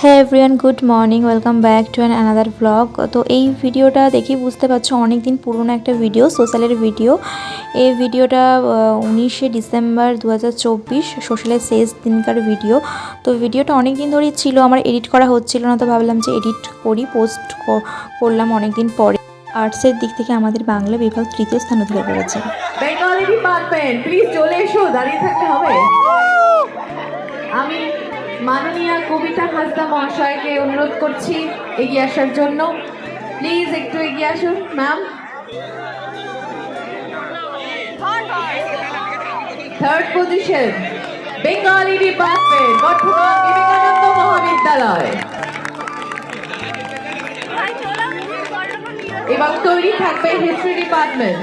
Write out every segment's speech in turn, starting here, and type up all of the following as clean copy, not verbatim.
হ্যাঁ everyone, good morning, welcome back to another blog. তো এই ভিডিওটা দেখেই বুঝতে পারছো অনেক দিন পুরনো একটা ভিডিও, সোশ্যালের ভিডিও। এই ভিডিওটা 19শে ডিসেম্বর 2024 সোশ্যালের শেষ দিনকার ভিডিও। তো ভিডিওটা অনেক দিন ধরেই ছিল, আমার এডিট করা হচ্ছিল না, তো ভাবলাম যে এডিট করি, পোস্ট করলাম অনেক দিন পরে। আর্টসের দিক থেকে আমাদের বাংলা বিভাগ 3য় স্থান অধিকার করেছে। বেঙ্গলি ডিপার্টমেন্ট প্লিজ চলে এসো, দাঁড়িয়ে থাকতে হবে। আমি মাননীয় কবিতা হাসদা মহাশয়কে অনুরোধ করছি এগিয়ে আসার জন্য। প্লিজ একটু এগিয়ে আসুন ma'am. Third position Bengali department, Bardhaman Vivekananda মহাবিদ্যালয়। এবং তৈরি থাকবে হিস্ট্রি ডিপার্টমেন্ট।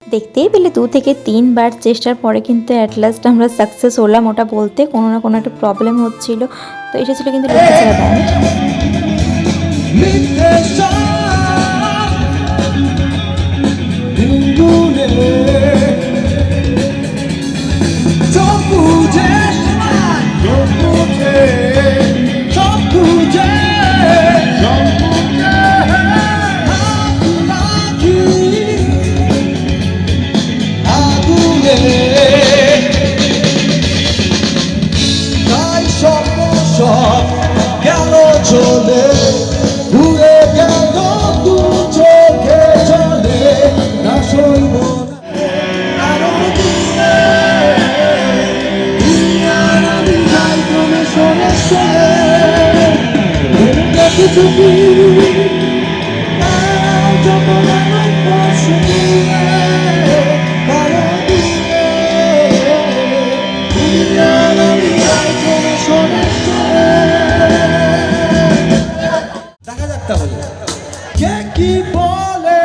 দেখতেই পেলে 2 থেকে 3 বার চেষ্টার পরে কিন্তু অ্যাট লাস্ট আমরা সাকসেস হলাম। ওটা বলতে কোনো না কোনো একটা প্রবলেম হচ্ছিল, তো এটা ছিল কিন্তু লক্ষ্মীছড়া ব্যান্ড। চলে ঘুরে গেল দু চোখে চলে না সইব আরো দূরে দুনিয়ার আমি যাই তুমি শোনে শোনে কিছু কি যখন আমার পাশে আরো দূরে দুনিয়ার আমি যাই তুমি শোনে কে কি বলে।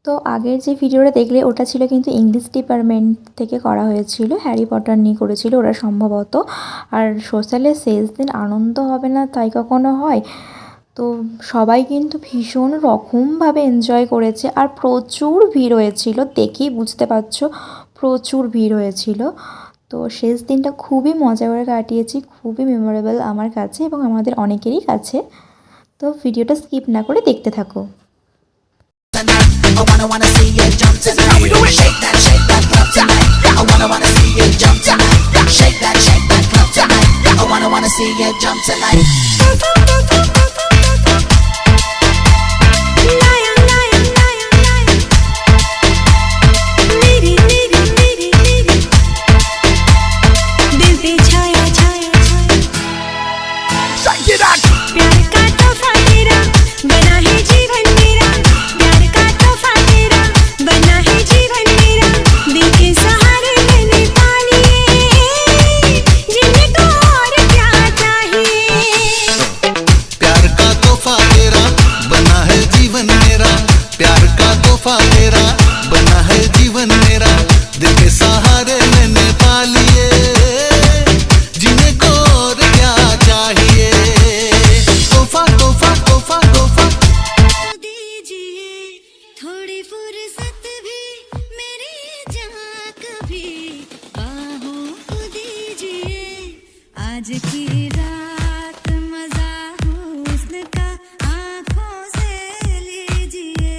তো আগের যে ভিডিওটা দেখলে ওটা ছিল কিন্তু ইংলিশ ডিপার্টমেন্ট থেকে করা হয়েছিল, হ্যারি পটার নিয়ে করেছিল ওরা সম্ভবত। আর সোশ্যালের শেষ দিন আনন্দ হবে না তাই কখনো হয়? তো সবাই কিন্তু ভীষণ রকমভাবে এনজয় করেছে, আর প্রচুর ভিড় হয়েছিল, দেখেই বুঝতে পারছো প্রচুর ভিড় হয়েছিল। তো শেষ দিনটা খুবই মজা করে কাটিয়েছি, খুবই মেমোরেবল আমার কাছে এবং আমাদের অনেকেরই কাছে। তো ভিডিওটা স্কিপ না করে দেখতে থাকো। I wanna see you jump tonight. How we do it? Shake that club tonight. I wanna see you jump tonight. Shake that club tonight. I wanna see you jump tonight. आज की रात मजा हुस्न का आंखों से लीजिए।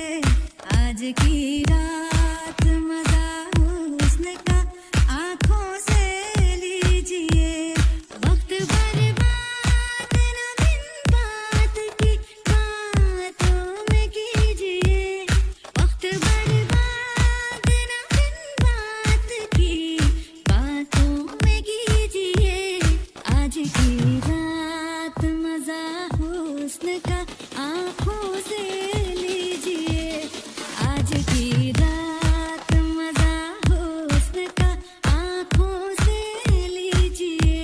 आज की रात मजा हुस्न का आंखों से लीजिए। वक्त बर्बाद न बिन बात की बातों में कीजिए। वक्त बर्बाद न बिन बात की बातों में कीजिए। आज की रात मजा हुस्न का आंखों से लीजिए। आज आज की रात मजा हुस्न का आंखों से लीजिए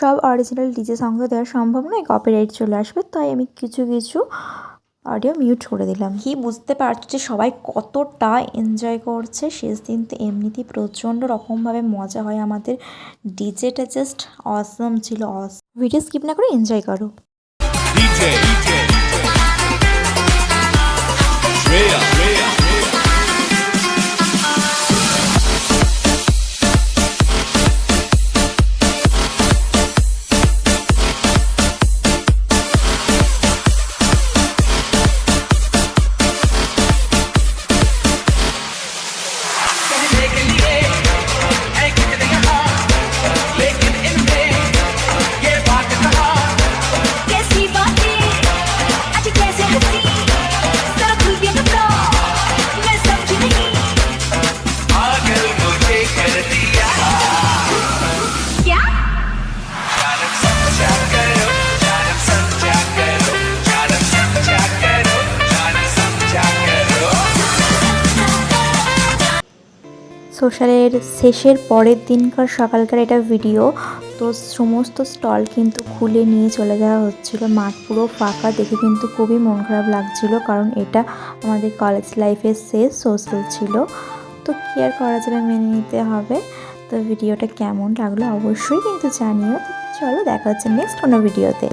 সব অরিজিনাল ডিজে সং তো দেওয়া সম্ভব নয়, কপিরাইট চলে আসবে, তাই আমি কিছু কিছু অডিও মিউট করে দিলাম। কি বুঝতে পারছো যে সবাই কতটা এনজয় করছে। শেষ দিন তো এমনিতেই প্রচণ্ড রকমভাবে মজা হয় আমাদের। ডিজেটা জাস্ট অসম ছিল। ভিডিও স্কিপ না করে এনজয় করো। DJ Shreya कैसी बातें आज कैसे हंसी जरा खुल के बता मैं समझी नहीं पागल मुझे कर दिया क्या जानम समझा करो जानम समझा करो जानम समझा करो जानम समझा करो সোশ্যালের শেষের পরের দিনকার সকালকার এটা ভিডিও। তো সমস্ত স্টল কিন্তু খুলে নিয়ে চলে যাওয়া হচ্ছিল। মাঠ পুরো ফাঁকা দেখে কিন্তু খুবই মন খারাপ লাগছিল, কারণ এটা আমাদের কলেজ লাইফের শেষ সোশ্যাল ছিল। তো কি আর করা যাবে, মেনে নিতে হবে। তো ভিডিওটা কেমন লাগলো অবশ্যই কিন্তু জানিও। তো চলো দেখা হচ্ছে নেক্সট কোনো ভিডিওতে।